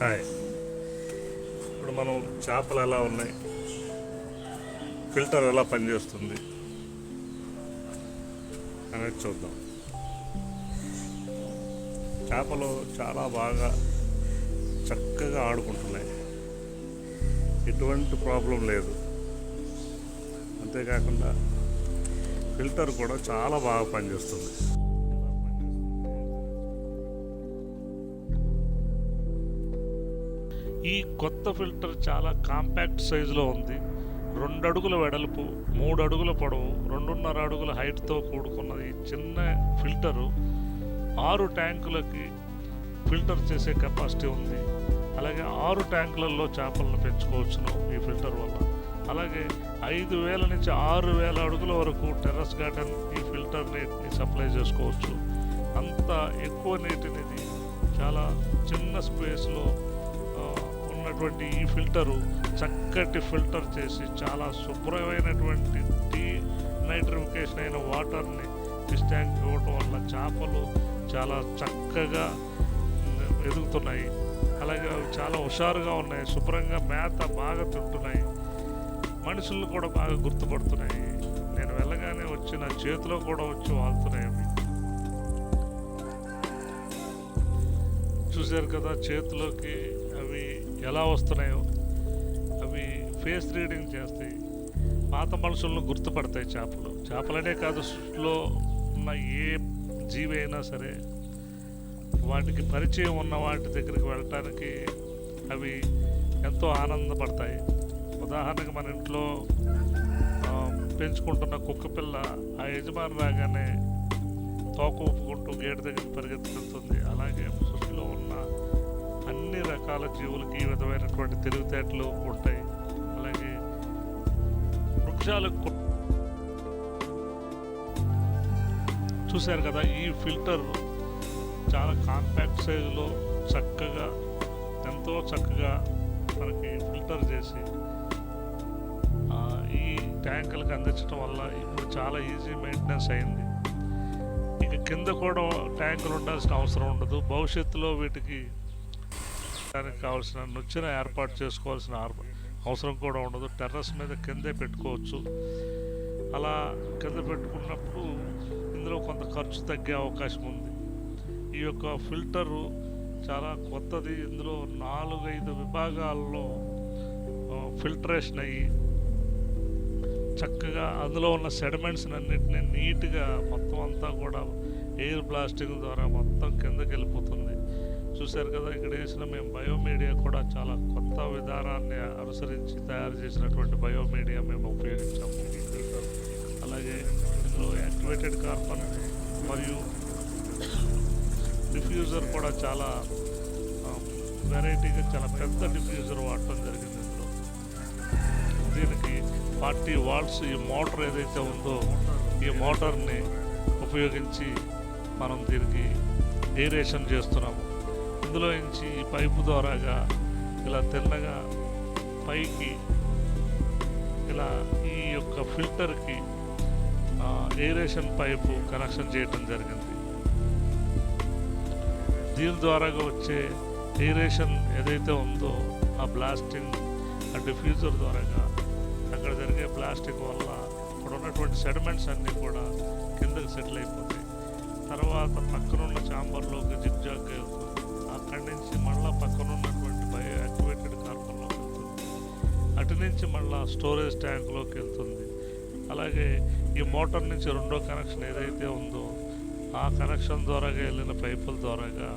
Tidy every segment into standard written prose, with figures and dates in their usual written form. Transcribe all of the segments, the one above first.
Hi. ఇప్పుడు మనం చేపలు ఎలా ఉన్నాయి, ఫిల్టర్ ఎలా పనిచేస్తుంది అనేది చూద్దాం. చేపలు చాలా బాగా చక్కగా ఆడుకుంటున్నాయి, ఎటువంటి ప్రాబ్లం లేదు. అంతేకాకుండా ఫిల్టర్ కూడా చాలా బాగా పనిచేస్తుంది. ఈ కొత్త ఫిల్టర్ చాలా కాంపాక్ట్ సైజులో ఉంది. 2 అడుగుల వెడల్పు, 3 అడుగుల పొడవు, 2.5 అడుగుల హైట్తో కూడుకున్న ఈ చిన్న ఫిల్టరు 6 ట్యాంకులకి ఫిల్టర్ చేసే కెపాసిటీ ఉంది. అలాగే 6 ట్యాంకులలో చేపలను పెంచుకోవచ్చును ఈ ఫిల్టర్ వల్ల. అలాగే 5,000 నుంచి 6,000 అడుగుల వరకు టెర్రస్ గార్డెన్ ఈ ఫిల్టర్ నీటిని సప్లై చేసుకోవచ్చు. అంత ఎక్కువ నీటిని చాలా చిన్న స్పేస్లో ఉన్నటువంటి ఈ ఫిల్టరు చక్కటి ఫిల్టర్ చేసి చాలా శుభ్రమైనటువంటి నైట్రిఫికేషన్ అయిన వాటర్ని ఫిష్ ట్యాంక్ ఇవ్వటం వల్ల చేపలు చాలా చక్కగా ఎదుగుతున్నాయి. అలాగే అవి చాలా హుషారుగా ఉన్నాయి, శుభ్రంగా మేత బాగా తింటున్నాయి, మనుషులు కూడా బాగా గుర్తుపడుతున్నాయి. నేను వెళ్ళగానే వచ్చి నా చేతిలో కూడా వచ్చి వాళ్తున్నాయి. అవి చూశారు కదా చేతిలోకి అవి ఎలా వస్తున్నాయో. అవి ఫేస్ రీడింగ్ చేస్తాయి, పాత మనుషులను గుర్తుపడతాయి. చేపలనే కాదు, సృష్టిలో ఉన్న ఏ జీవి అయినా సరే వాటికి పరిచయం ఉన్న వాటి దగ్గరికి వెళ్ళటానికి అవి ఎంతో ఆనందపడతాయి. ఉదాహరణకు మన ఇంట్లో పెంచుకుంటున్న కుక్క పిల్ల ఆ యజమాని రాగానే తోక ఊపుకుంటూ గేటు దగ్గరికి పరిగెత్తుతుంది. అలాగే సృష్టిలో ఉన్న అన్ని రకాల జీవులకి ఈ విధమైనటువంటి తెలివితేటలు ఉంటాయి. అలాగే వృక్షాలకు చూశారు కదా, ఈ ఫిల్టర్ చాలా కాంపాక్ట్ సైజులో చక్కగా, ఎంతో చక్కగా మనకి ఫిల్టర్ చేసి ఈ ట్యాంకులకు అందించడం వల్ల ఇప్పుడు చాలా ఈజీ మెయింటెనెన్స్ అయింది. ఇక కింద కూడా ట్యాంకులు ఉండాల్సిన అవసరం ఉండదు. భవిష్యత్తులో వీటికి దానికి కావాల్సిన నుచ్చిన ఏర్పాటు చేసుకోవాల్సిన అవసరం కూడా ఉండదు. టెర్రస్ మీద కిందే పెట్టుకోవచ్చు. అలా కింద పెట్టుకున్నప్పుడు ఇందులో కొంత ఖర్చు తగ్గే అవకాశం ఉంది. ఈ యొక్క ఫిల్టరు చాలా కొత్తది. ఇందులో 4-5 విభాగాల్లో ఫిల్టరేషన్ అయ్యి చక్కగా అందులో ఉన్న సెడిమెంట్స్ అన్నింటినీ నీట్గా మొత్తం అంతా కూడా ఎయిర్ బ్లాస్టింగ్ ద్వారా మొత్తం కిందకి వెళ్ళిపోతుంది. చూశారు కదా, ఇక్కడ వేసిన మేము బయోమీడియా కూడా చాలా కొత్త విధానాన్ని అనుసరించి తయారు చేసినటువంటి బయోమీడియా మేము ఉపయోగించాము. అలాగే ఇందులో యాక్టివేటెడ్ కార్బన్ మరియు డిఫ్యూజర్ కూడా చాలా వెరైటీగా చాలా పెద్ద డిఫ్యూజర్ వాడటం జరిగింది. ఇందులో దీనికి 40 వాట్స్ ఈ మోటార్ ఏదైతే ఉందో ఈ మోటార్ని ఉపయోగించి మనం దీనికి ఎయిరేషన్ చేస్తున్నాము. ఇందులో నుంచి ఈ పైపు ద్వారాగా ఇలా తిన్నగా పైకి ఇలా ఈ యొక్క ఫిల్టర్కి ఎయిరేషన్ పైపు కనెక్షన్ చేయటం జరిగింది. దీని ద్వారాగా వచ్చే ఎయిరేషన్ ఏదైతే ఉందో ఆ బ్లాస్టింగ్ ఆ డిఫ్యూజర్ ద్వారాగా అక్కడ జరిగే ప్లాస్టిక్ వల్ల ఇక్కడ ఉన్నటువంటి సెడిమెంట్స్ అన్నీ కూడా కిందకి సెటిల్ అయిపోతాయి. తర్వాత పక్కనున్న ఛాంబర్లోకి జిగ్జాగ్గా వెళ్తుంది. అక్కడి నుంచి మళ్ళీ పక్కనున్నటువంటి బయో యాక్టివేటెడ్ కార్బన్లోకి వెళ్తుంది. అటు నుంచి మళ్ళీ స్టోరేజ్ ట్యాంక్లోకి వెళ్తుంది. అలాగే ఈ మోటార్ నుంచి రెండో కనెక్షన్ ఏదైతే ఉందో ఆ కనెక్షన్ ద్వారాగా వెళ్ళిన పైపుల ద్వారాగా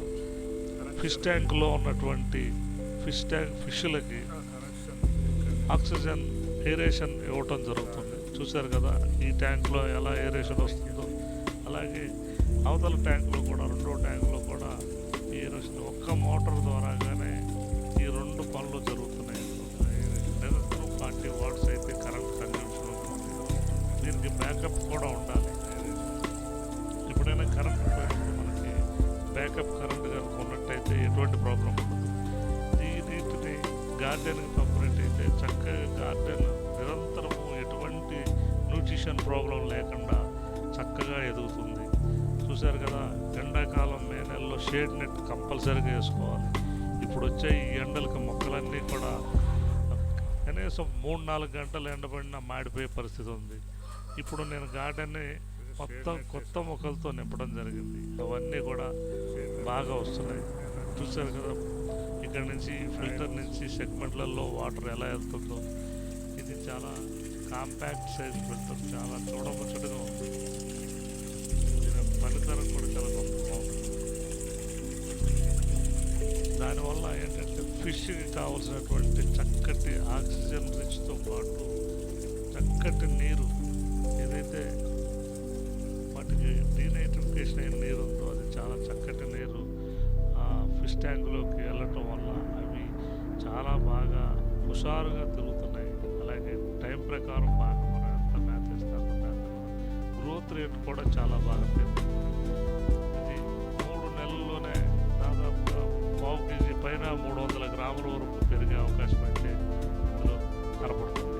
ఫిష్ ట్యాంక్లో ఉన్నటువంటి ఫిష్లకి ఆక్సిజన్ ఎయిరేషన్ ఇవ్వటం జరుగుతుంది. చూశారు కదా ఈ ట్యాంక్లో ఎలా ఎయిరేషన్ వస్తుందో. అలాగే అవతల ట్యాంకులో కూడా, రెండో ట్యాంకులో కూడా ఎయిరేషన్ ఒక్క మోటార్ ద్వారాగానే ఈ 2 పనులు జరుగుతున్నాయి. నిరంతరం 40 వాట్స్ అయితే కరెంట్ కన్జంప్షన్ ఉంటుంది. దీనికి బ్యాకప్ కూడా ఉండాలి. ఎప్పుడైనా కరెంట్ పోయినప్పుడు మనకి బ్యాకప్ కరెంట్ కనుక ఉన్నట్టయితే ఎటువంటి ప్రాబ్లం ఉండదు. ఈ నీటిని గార్డెన్కి పంపినట్టయితే చక్కగా గార్డెన్ నిరంతరము ఎటువంటి న్యూట్రిషన్ ప్రాబ్లం లేకుండా చక్కగా ఎదుగుతుంది. చూశారు కదా, ఎండాకాలం మే నెలలో షేడ్ నెట్ కంపల్సరీగా వేసుకోవాలి. ఇప్పుడు వచ్చే ఈ ఎండలకు మొక్కలన్నీ కూడా కనీసం 3-4 గంటలు ఎండబడినా మాడిపోయే పరిస్థితి ఉంది. ఇప్పుడు నేను గార్డెన్ని మొత్తం కొత్త మొక్కలతో నింపడం జరిగింది. అవన్నీ కూడా బాగా వస్తున్నాయి. చూశారు కదా, ఇక్కడ నుంచి ఫిల్టర్ నుంచి సెగ్మెంట్లలో వాటర్ ఎలా వెళ్తుందో. ఇది చాలా కాంపాక్ట్ సైజ్ ఫిల్టర్, చాలా చూడముచ్చటగా ఉంది. దీని పనితనం కూడా చాలా గొప్పగా ఉంది. దానివల్ల ఏంటంటే ఫిష్కి కావాల్సినటువంటి చక్కటి ఆక్సిజన్ రిచ్తో పాటు చక్కటి నీరు, ఏదైతే వాటికి డీనైట్రిఫికేషన్ అయిన నీరు ఉందో అది చాలా చక్కటి నీరు ఆ ఫిష్ ట్యాంకులోకి వెళ్ళటం వల్ల అవి చాలా బాగా హుషారుగా తిరుగుతున్నాయి. అలాగే టైం ప్రకారం బాగా మనం ఎంత మేత ఇస్తే అంత మేత, గ్రోత్ రేట్ కూడా చాలా బాగా పెరుగుతుంది. ఇది 3 నెలల్లోనే దాదాపుగా 1/2 kg పైన 300 గ్రాముల వరకు పెరిగే అవకాశం అయితే ఇందులో కనపడుతుంది.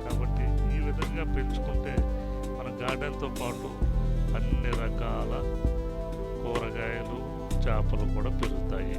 కాబట్టి ఈ విధంగా పెంచుకుంటే మన గార్డెన్తో పాటు అన్ని రకాల కూరగాయలు, చేపలు కూడా పెరుగుతాయి.